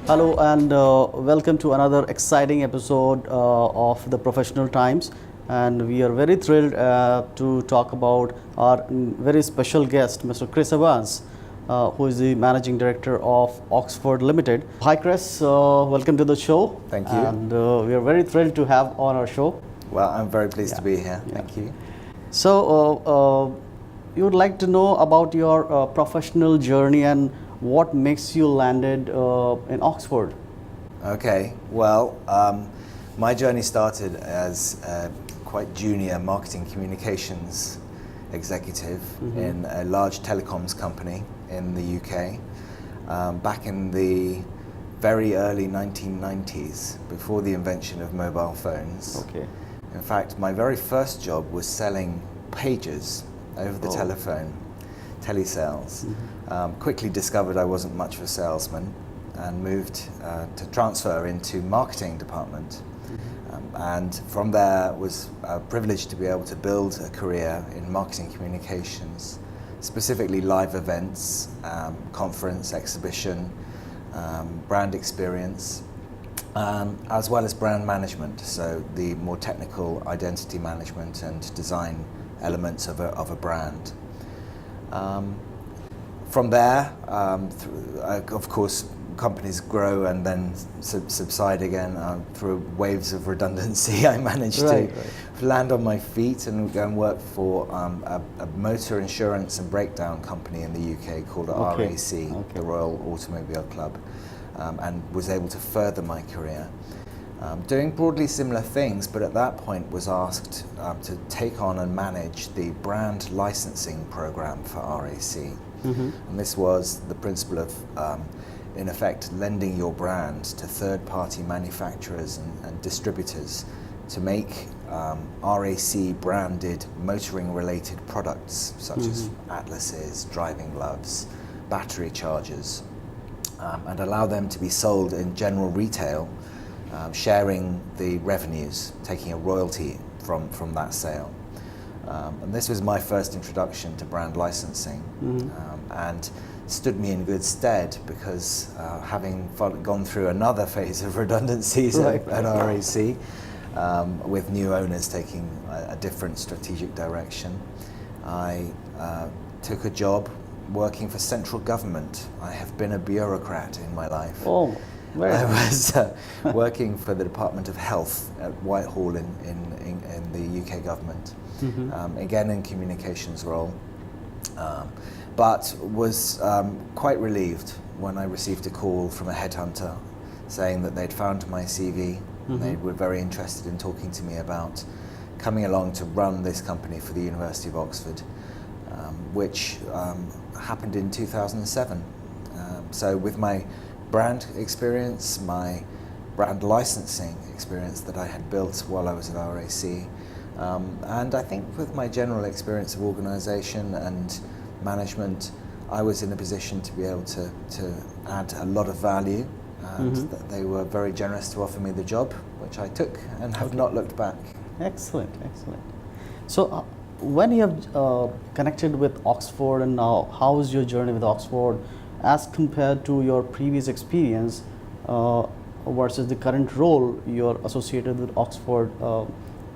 Hello and welcome to another exciting episode of the Professional Times. And we are very thrilled to talk about our very special guest, Mr. Chris Evans, who is the Managing Director of Oxford Limited. Hi, Chris. Welcome to the show. Thank you. And we are very thrilled to have on our show. Well, I'm very pleased Yeah. to be here. Yeah. Thank you. So, you would like to know about your professional journey and what makes you landed in Oxford. Okay. Well, my journey started as a quite junior marketing communications executive in a large telecoms company in the UK back in the very early 1990s, before the invention of mobile phones. Okay. In fact, my very first job was selling pages over the telephone, telesales. Quickly discovered I wasn't much of a salesman and moved to transfer into marketing department. And from there was privileged to be able to build a career in marketing communications, specifically live events, conference, exhibition, brand experience, as well as brand management, so the more technical identity management and design elements of a brand. From there, of course, companies grow and then subside again through waves of redundancy. I managed to land on my feet and go and work for a motor insurance and breakdown company in the UK called RAC, the Royal Automobile Club, and was able to further my career. Doing broadly similar things, but at that point was asked to take on and manage the brand licensing program for RAC. And this was the principle of, in effect, lending your brand to third-party manufacturers and distributors to make RAC branded motoring-related products such as atlases, driving gloves, battery chargers, and allow them to be sold in general retail, sharing the revenues, taking a royalty from that sale. And this was my first introduction to brand licensing, and stood me in good stead because having gone through another phase of redundancies at RAC, with new owners taking a different strategic direction, I took a job working for central government. I have been a bureaucrat in my life. Oh. I was working for the Department of Health at Whitehall in the UK government, again in communications role, but was quite relieved when I received a call from a headhunter saying that they'd found my CV and they were very interested in talking to me about coming along to run this company for the University of Oxford, which happened in 2007. So with my brand experience, my brand licensing experience that I had built while I was at RAC, and I think with my general experience of organisation and management, I was in a position to be able to add a lot of value, and that they were very generous to offer me the job, which I took and have not looked back. Excellent, excellent. So, when you have connected with Oxford and now, how is your journey with Oxford as compared to your previous experience versus the current role you're associated with Oxford,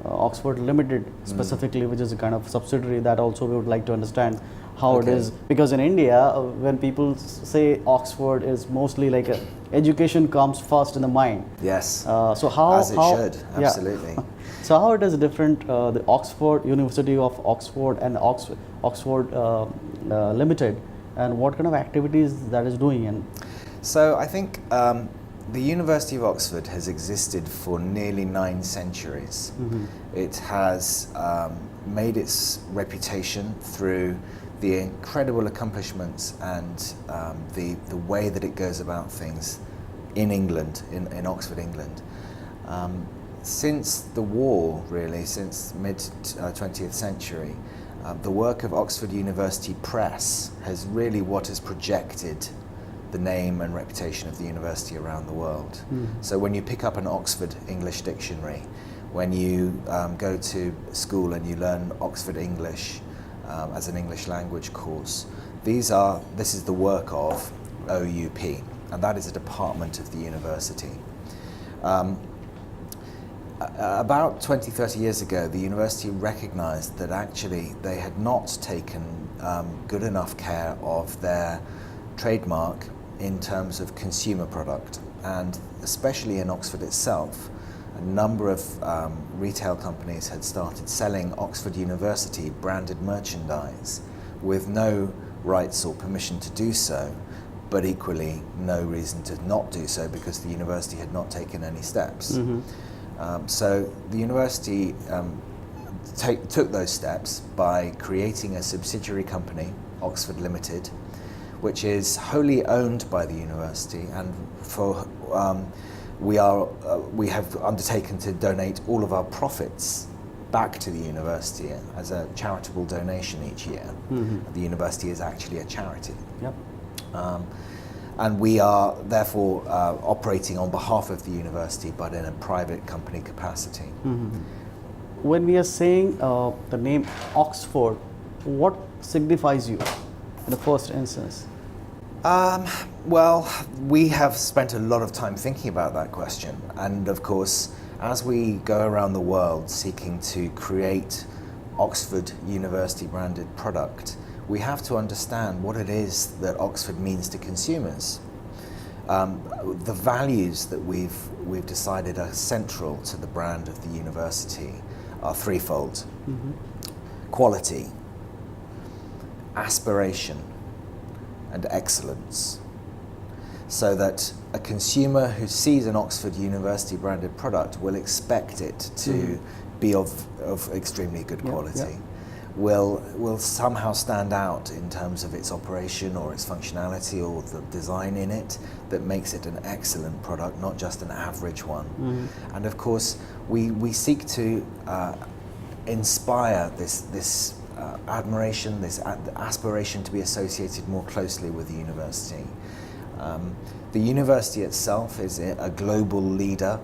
Oxford Limited specifically, which is a kind of subsidiary that also we would like to understand how it is, because in India when people say Oxford is mostly like education comes first in the mind. Yes. So how as it should, absolutely. So how it is different, the Oxford University of Oxford and Oxford Limited, and what kind of activities that is doing? And so I think the University of Oxford has existed for nearly 9 centuries. It has made its reputation through the incredible accomplishments and the way that it goes about things in England, in Oxford, England. Since the war, really, since mid-20th century, the work of Oxford University Press has really what has projected the name and reputation of the university around the world. So when you pick up an Oxford English dictionary, when you go to school and you learn Oxford English as an English language course, this is the work of OUP, and that is a department of the university. About 20, 30 years ago, the university recognized that actually they had not taken good enough care of their trademark in terms of consumer product. And especially in Oxford itself, a number of retail companies had started selling Oxford University branded merchandise with no rights or permission to do so, but equally no reason to not do so because the university had not taken any steps. Mm-hmm. So the university took those steps by creating a subsidiary company, Oxford Limited, which is wholly owned by the university, and we have undertaken to donate all of our profits back to the university as a charitable donation each year. Mm-hmm. The university is actually a charity. Yep. And we are therefore operating on behalf of the university, but in a private company capacity. Mm-hmm. When we are saying the name Oxford, what signifies you in the first instance? Well, we have spent a lot of time thinking about that question. And of course, as we go around the world seeking to create Oxford University branded product, we have to understand what it is that Oxford means to consumers. The values that we've decided are central to the brand of the university are threefold. Mm-hmm. Quality, aspiration, and excellence. So that a consumer who sees an Oxford University branded product will expect it to be of extremely good quality. Yep. Will somehow stand out in terms of its operation or its functionality or the design in it that makes it an excellent product, not just an average one. Mm-hmm. And of course, we seek to inspire this admiration, this aspiration to be associated more closely with the university. The university itself is a global leader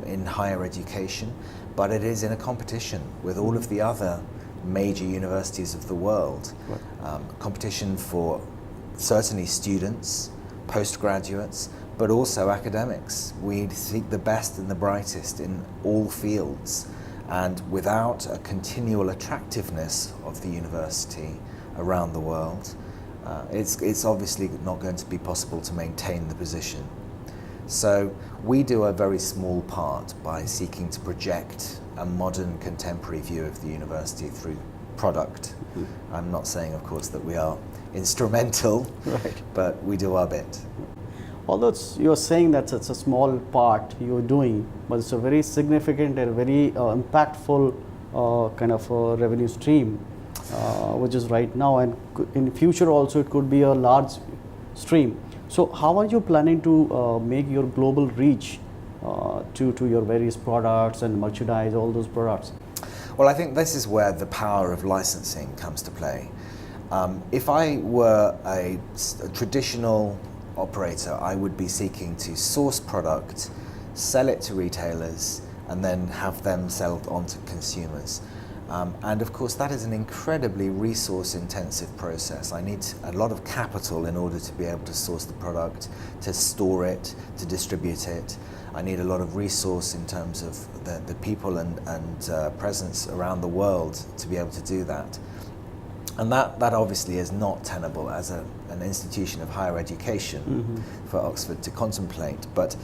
in higher education, but it is in a competition with all of the other major universities of the world. Right. Competition for certainly students, postgraduates, but also academics. We seek the best and the brightest in all fields, and without a continual attractiveness of the university around the world, it's obviously not going to be possible to maintain the position. So we do a very small part by seeking to project a modern contemporary view of the university through product. Mm-hmm. I'm not saying, of course, that we are instrumental, right, but we do our bit. Although you're saying that it's a small part you're doing, but it's a very significant and very impactful kind of revenue stream, which is right now, and in future also it could be a large stream. So how are you planning to make your global reach to your various products and merchandise, all those products? Well, I think this is where the power of licensing comes to play. If I were a traditional operator, I would be seeking to source product, sell it to retailers, and then have them sell it on to consumers. And of course, that is an incredibly resource-intensive process. I need a lot of capital in order to be able to source the product, to store it, to distribute it. I need a lot of resource in terms of the people and presence around the world to be able to do that. And that obviously is not tenable as an institution of higher education for Oxford to contemplate. But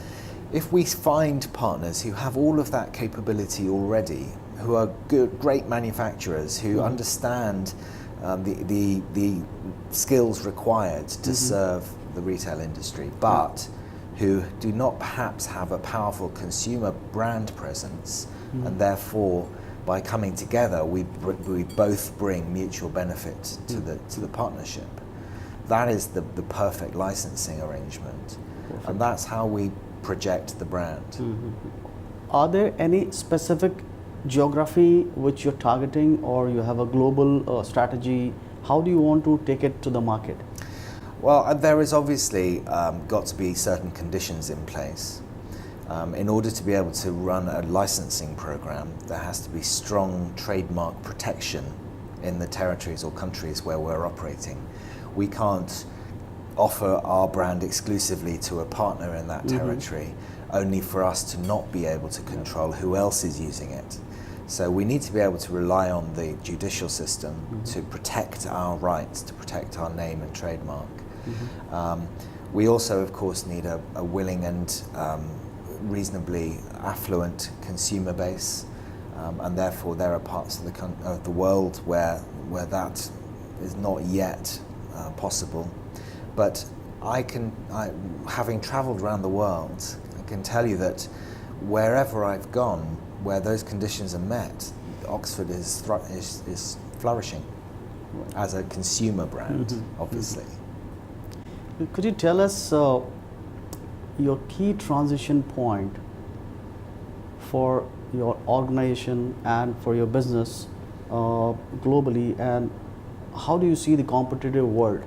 if we find partners who have all of that capability already, who are great manufacturers, who understand the skills required to serve the retail industry, but who do not perhaps have a powerful consumer brand presence, and therefore by coming together we both bring mutual benefit to the partnership. That is the perfect licensing arrangement. Perfect. And that's how we project the brand. Are there any specific geography which you're targeting, or you have a global strategy? How do you want to take it to the market? Well, there is obviously got to be certain conditions in place. In order to be able to run a licensing program, there has to be strong trademark protection in the territories or countries where we're operating. We can't offer our brand exclusively to a partner in that territory, only for us to not be able to control who else is using it. So we need to be able to rely on the judicial system to protect our rights, to protect our name and trademark. We also, of course, need a willing and reasonably affluent consumer base, and therefore there are parts of the world where that is not yet possible. But having travelled around the world, I can tell you that wherever I've gone, where those conditions are met, Oxford is flourishing as a consumer brand, obviously. Could you tell us your key transition point for your organization and for your business globally, and how do you see the competitive world?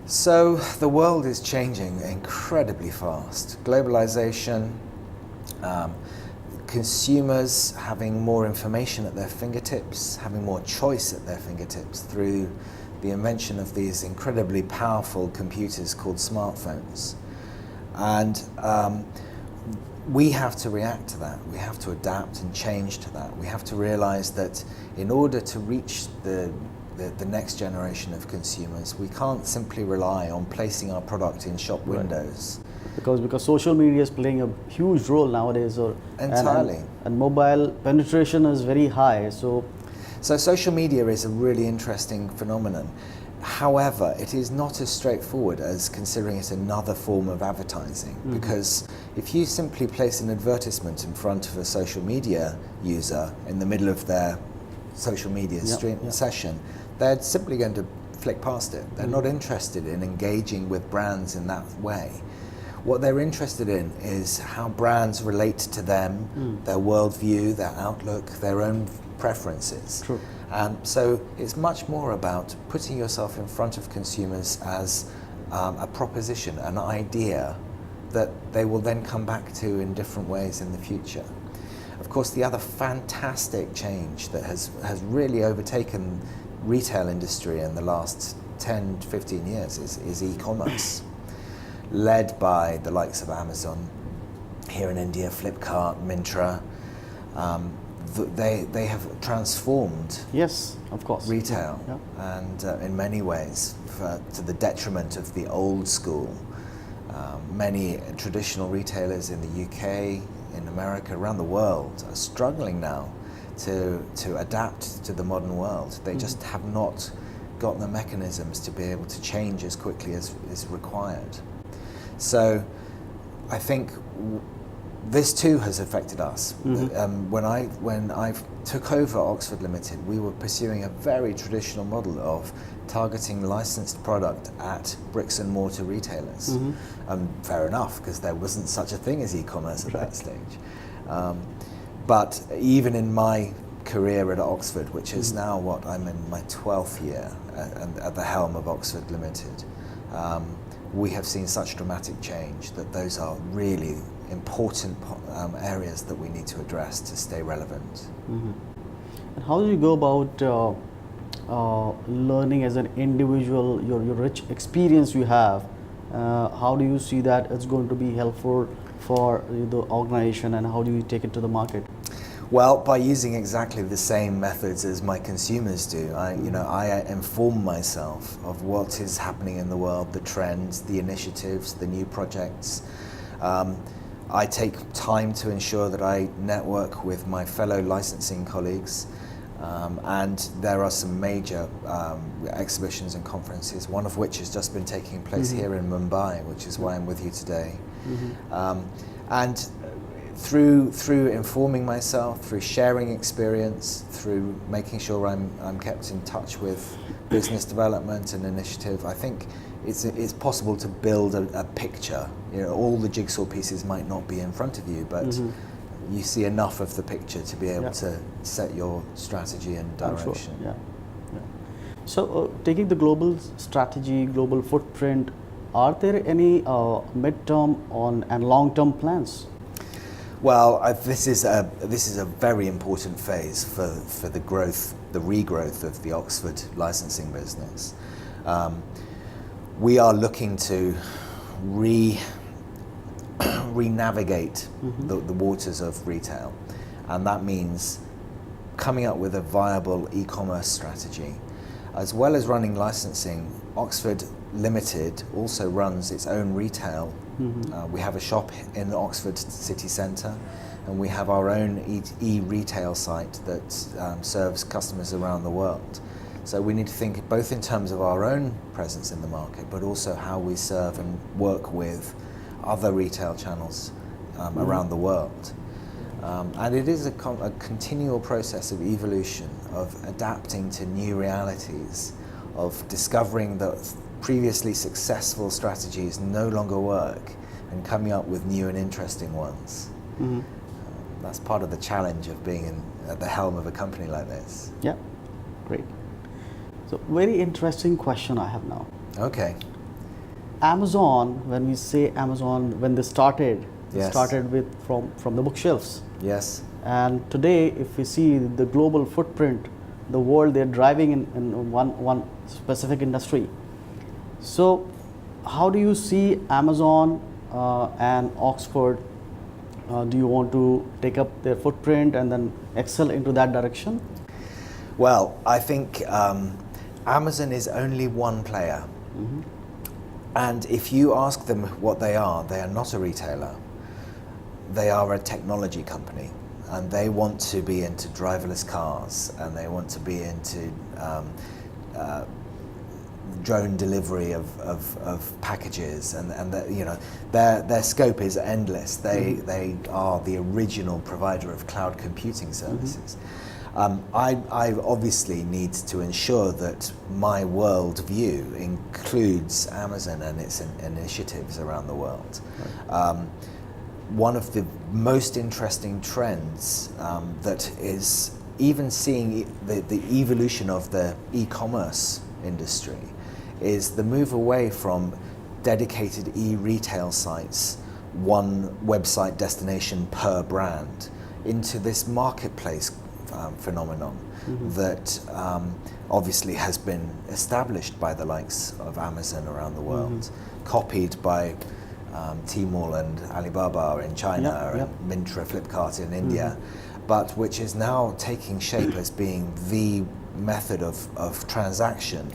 So the world is changing incredibly fast. Globalization, consumers having more information at their fingertips, having more choice at their fingertips through the invention of these incredibly powerful computers called smartphones. And we have to react to that. We have to adapt and change to that. We have to realize that in order to reach the next generation of consumers, we can't simply rely on placing our product in shop windows. Because social media is playing a huge role nowadays, Entirely. And mobile penetration is very high. So social media is a really interesting phenomenon. However, it is not as straightforward as considering it another form of advertising, because if you simply place an advertisement in front of a social media user in the middle of their social media session, they're simply going to flick past it. They're not interested in engaging with brands in that way. What they're interested in is how brands relate to them, their worldview, their outlook, their own preferences. True. So it's much more about putting yourself in front of consumers as a proposition, an idea that they will then come back to in different ways in the future. Of course, the other fantastic change that has really overtaken retail industry in the last 10 to 15 years is e-commerce, led by the likes of Amazon, here in India, Flipkart, Myntra. They have transformed yes, of course, retail, and in many ways to the detriment of the old school. Many traditional retailers in the UK, in America, around the world are struggling now to adapt to the modern world. They just have not got the mechanisms to be able to change as quickly as is required. So I think this too has affected us. When I took over Oxford Limited, we were pursuing a very traditional model of targeting licensed product at bricks and mortar retailers. Fair enough, because there wasn't such a thing as e-commerce at that stage. But even in my career at Oxford, which is now I'm in my 12th year at the helm of Oxford Limited, we have seen such dramatic change that those are really important areas that we need to address to stay relevant. And how do you go about learning as an individual, your rich experience you have? How do you see that it's going to be helpful for the organization, and how do you take it to the market? Well, by using exactly the same methods as my consumers do. I inform myself of what is happening in the world, the trends, the initiatives, the new projects. I take time to ensure that I network with my fellow licensing colleagues, and there are some major exhibitions and conferences, one of which has just been taking place here in Mumbai, which is why I'm with you today. And through informing myself, through sharing experience, through making sure I'm kept in touch with business development and initiative, I think it's possible to build a picture. All the jigsaw pieces might not be in front of you, but you see enough of the picture to be able to set your strategy and direction. Sure. So taking the global strategy, global footprint, are there any mid-term and long-term plans? Well, this is a very important phase for the regrowth of the Oxford licensing business. we are looking to re-navigate the waters of retail, and that means coming up with a viable e-commerce strategy. As well as running licensing, Oxford Limited also runs its own retail. We have a shop in the Oxford city centre, and we have our own e-retail site that serves customers around the world. So we need to think both in terms of our own presence in the market, but also how we serve and work with other retail channels around the world. And it is a continual process of evolution, of adapting to new realities, of discovering that previously successful strategies no longer work and coming up with new and interesting ones. That's part of the challenge of being at the helm of a company like this. Yeah, great. So very interesting question I have now. Okay. Amazon, when we say Amazon, when they started, they Yes. started with from the bookshelves. Yes. And today, if we see the global footprint, the world they're driving in one specific industry. So, how do you see Amazon and Oxford? Do you want to take up their footprint and then excel into that direction? Well, I think Amazon is only one player. And if you ask them what they are not a retailer. They are a technology company, and they want to be into driverless cars, and they want to be into drone delivery of packages, and their scope is endless. They are the original provider of cloud computing services. I obviously need to ensure that my world view includes Amazon and its initiatives around the world. One of the most interesting trends that is even seeing the evolution of the e-commerce industry is the move away from dedicated e-retail sites, one website destination per brand, into this marketplace phenomenon that obviously has been established by the likes of Amazon around the world, copied by Tmall and Alibaba in China, and Myntra, Flipkart in India, but which is now taking shape as being the method of transaction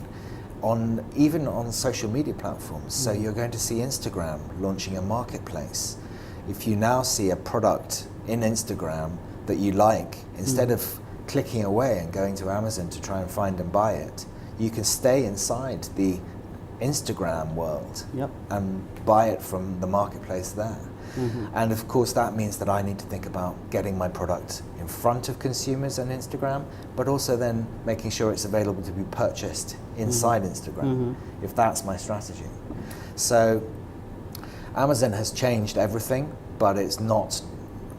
even on social media platforms. So you're going to see Instagram launching a marketplace. If you now see a product in Instagram that you like, instead of clicking away and going to Amazon to try and find and buy it, you can stay inside the Instagram world and buy it from the marketplace there. And of course that means that I need to think about getting my product in front of consumers on Instagram, but also then making sure it's available to be purchased inside Instagram, if that's my strategy. So Amazon has changed everything, but it's not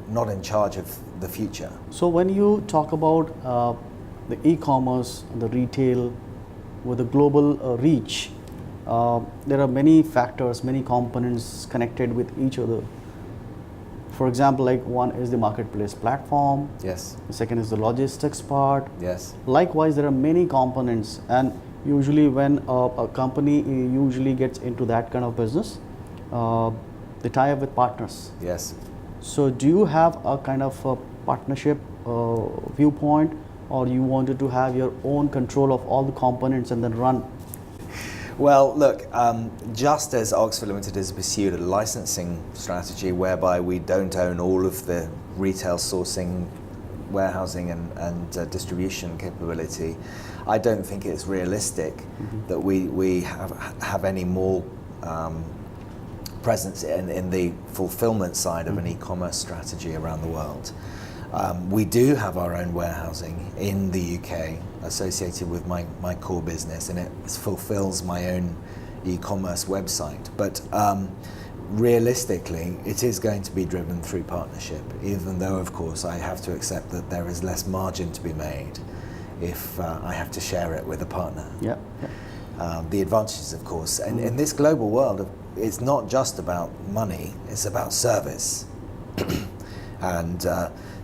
in charge of the future. So when you talk about the e-commerce, the retail with a global reach, there are many factors, many components connected with each other. For example, like one is the marketplace platform. Yes. The second is the logistics part. Yes. Likewise, there are many components, and usually when a company usually gets into that kind of business, they tie up with partners. Yes. So do you have a kind of a partnership viewpoint, or you wanted to have your own control of all the components and then run? Well, look, just as Oxford Limited has pursued a licensing strategy whereby we don't own all of the retail sourcing, warehousing and distribution capability, I don't think it's realistic that we have any more presence in the fulfillment side of an e-commerce strategy around the world. We do have our own warehousing in the UK associated with my core business, and it fulfills my own e-commerce website. But realistically, it is going to be driven through partnership, even though, of course, I have to accept that there is less margin to be made if I have to share it with a partner. The advantages, of course, and in this global world, it's not just about money, it's about service. And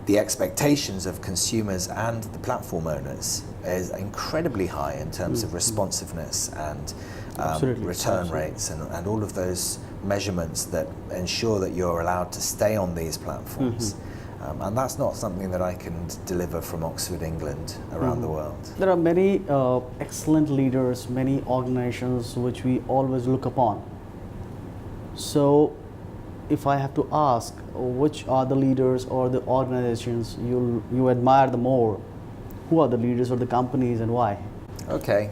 the expectations of consumers and the platform owners is incredibly high in terms of responsiveness and Absolutely. return Absolutely. rates and all of those measurements that ensure that you're allowed to stay on these platforms. And that's not something that I can deliver from Oxford, England, around the world. There are many excellent leaders, many organizations which we always look upon. So, if I have to ask, which are the leaders or the organizations you admire the more? Who are the leaders or the companies and why? Okay.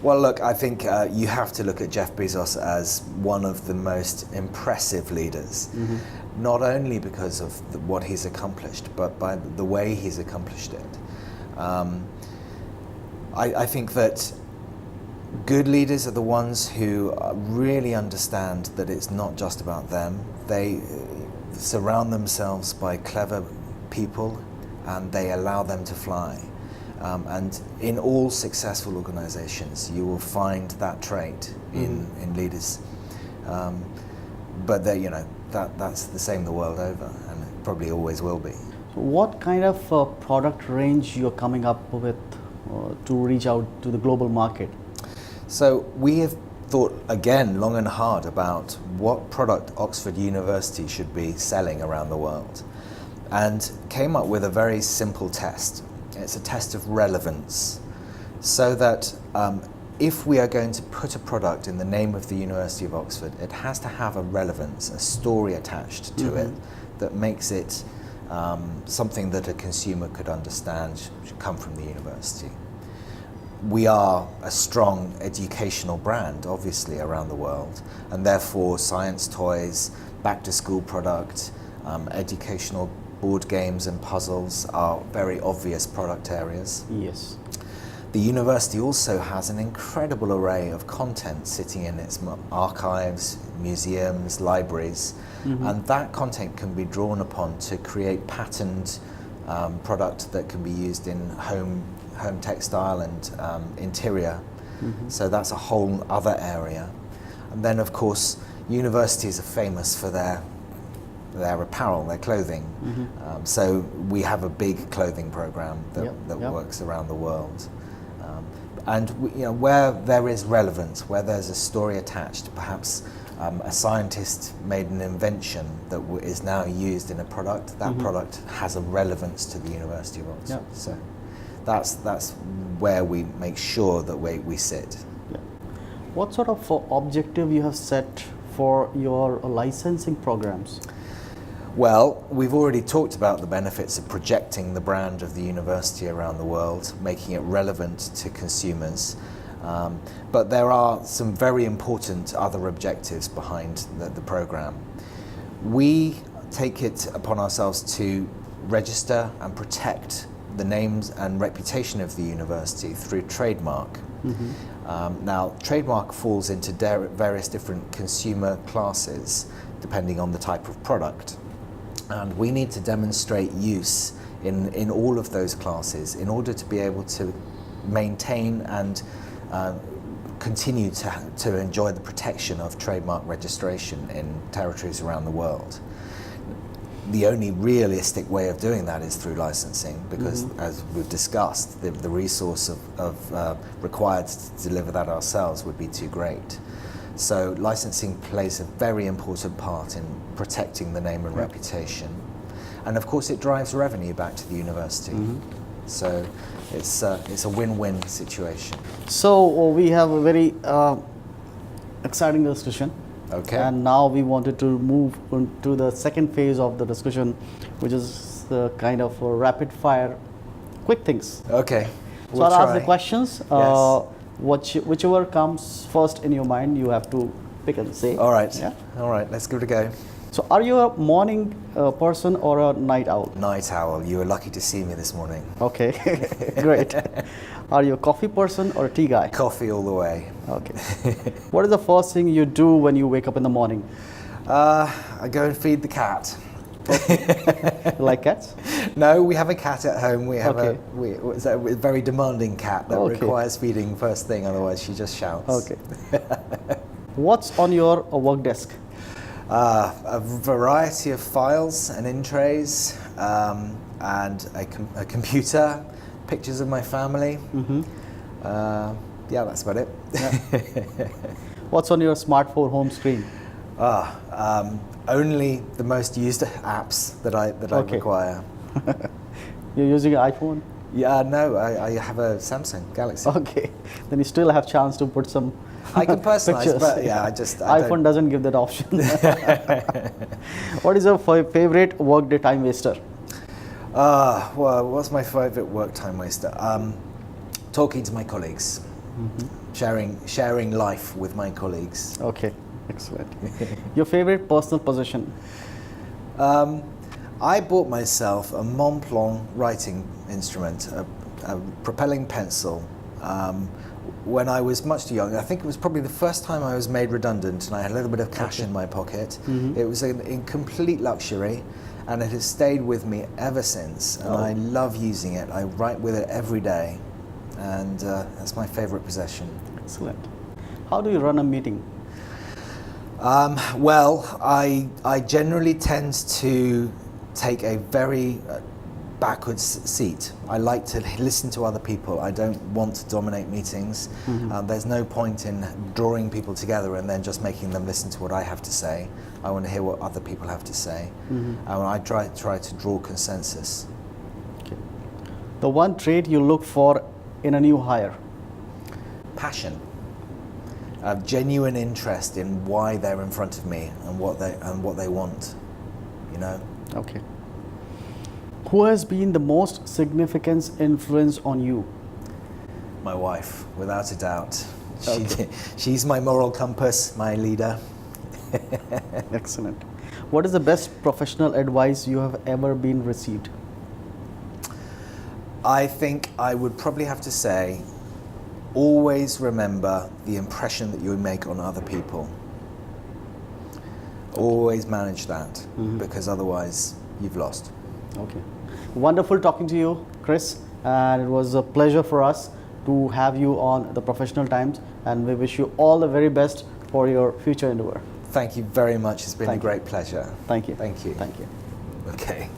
Well, look, I think you have to look at Jeff Bezos as one of the most impressive leaders, not only because of what he's accomplished, but by the way he's accomplished it. I think that good leaders are the ones who really understand that it's not just about them. They surround themselves by clever people and they allow them to fly. And in all successful organizations, you will find that trait in leaders. But that's the same the world over, and it probably always will be. So what kind of product range you're coming up with to reach out to the global market? So we have thought again long and hard about what product Oxford University should be selling around the world, and came up with a very simple test. It's a test of relevance, so that if we are going to put a product in the name of the University of Oxford, it has to have a relevance, a story attached to it that makes it something that a consumer could understand should come from the university. We are a strong educational brand, obviously, around the world, and therefore science toys, back-to-school product, educational board games and puzzles are very obvious product areas. Yes. The university also has an incredible array of content sitting in its archives, museums, libraries, and that content can be drawn upon to create patterned product that can be used in home textile and interior. So that's a whole other area. And then, of course, universities are famous for their apparel, their clothing. So we have a big clothing program that works around the world. And where there is relevance, where there's a story attached, perhaps a scientist made an invention that is now used in a product, that product has a relevance to the University of Oxford. So that's where we make sure that we sit. What sort of objective you have set for your licensing programs? Well, we've already talked about the benefits of projecting the brand of the university around the world, making it relevant to consumers. But there are some very important other objectives behind the program. We take it upon ourselves to register and protect the names and reputation of the university through trademark. Now, trademark falls into various different consumer classes depending on the type of product. And we need to demonstrate use in all of those classes in order to be able to maintain and continue to enjoy the protection of trademark registration in territories around the world. The only realistic way of doing that is through licensing, because as we've discussed, the resource required to deliver that ourselves would be too great. So licensing plays a very important part in protecting the name and reputation. And of course it drives revenue back to the university. So it's a win-win situation. So we have a very exciting discussion. Okay. And now we wanted to move to the second phase of the discussion, which is the kind of rapid fire, quick things. Okay. So I'll ask the questions. Yes. Whichever comes first in your mind, you have to pick and say. All right. Yeah? All right, let's give it a go. So are you a morning person or a night owl? Night owl. You were lucky to see me this morning. Okay, great. Are you a coffee person or a tea guy? Coffee all the way. Okay. What is the first thing you do when you wake up in the morning? I go and feed the cat. You like cats? No, we have a cat at home. We have Okay. it's a very demanding cat that Okay. requires feeding first thing, otherwise she just shouts. Okay. What's on your work desk? A variety of files and in trays, and a computer, pictures of my family. Mm-hmm. Yeah, that's about it. What's on your smartphone home screen? Only the most used apps that I Okay. require. You're using an iPhone? Yeah, no, I have a Samsung Galaxy. Okay, then you still have chance to put some I can personalize, pictures. but yeah, I iPhone don't. doesn't give that option. What is your favorite workday time waster? Well, what's my favorite work time waster? Talking to my colleagues, sharing life with my colleagues. Okay, excellent. Your favorite personal possession? I bought myself a Montblanc writing instrument, a propelling pencil, when I was much too young. I think it was probably the first time I was made redundant and I had a little bit of cash in my pocket. It was in complete luxury, and it has stayed with me ever since, and I love using it. I write with it every day, and that's my favorite possession. Excellent. How do you run a meeting? Well, I generally tend to take a very backwards seat. I like to listen to other people. I don't want to dominate meetings. There's no point in drawing people together and then just making them listen to what I have to say. I want to hear what other people have to say. And I try to draw consensus. Okay. The one trait you look for in a new hire? Passion. A genuine interest in why they're in front of me and what they want. You know. Okay. Who has been the most significant influence on you? My wife, without a doubt. Okay. She's my moral compass, my leader. Excellent. What is the best professional advice you have ever been received? I think I would probably have to say, always remember the impression that you make on other people. Always manage that, because otherwise you've lost. Okay. Wonderful talking to you, Chris, and it was a pleasure for us to have you on the Professional Times, and we wish you all the very best for your future endeavor. Thank you very much. It's been Thank a great pleasure. Thank you. Thank you. Thank you. Okay.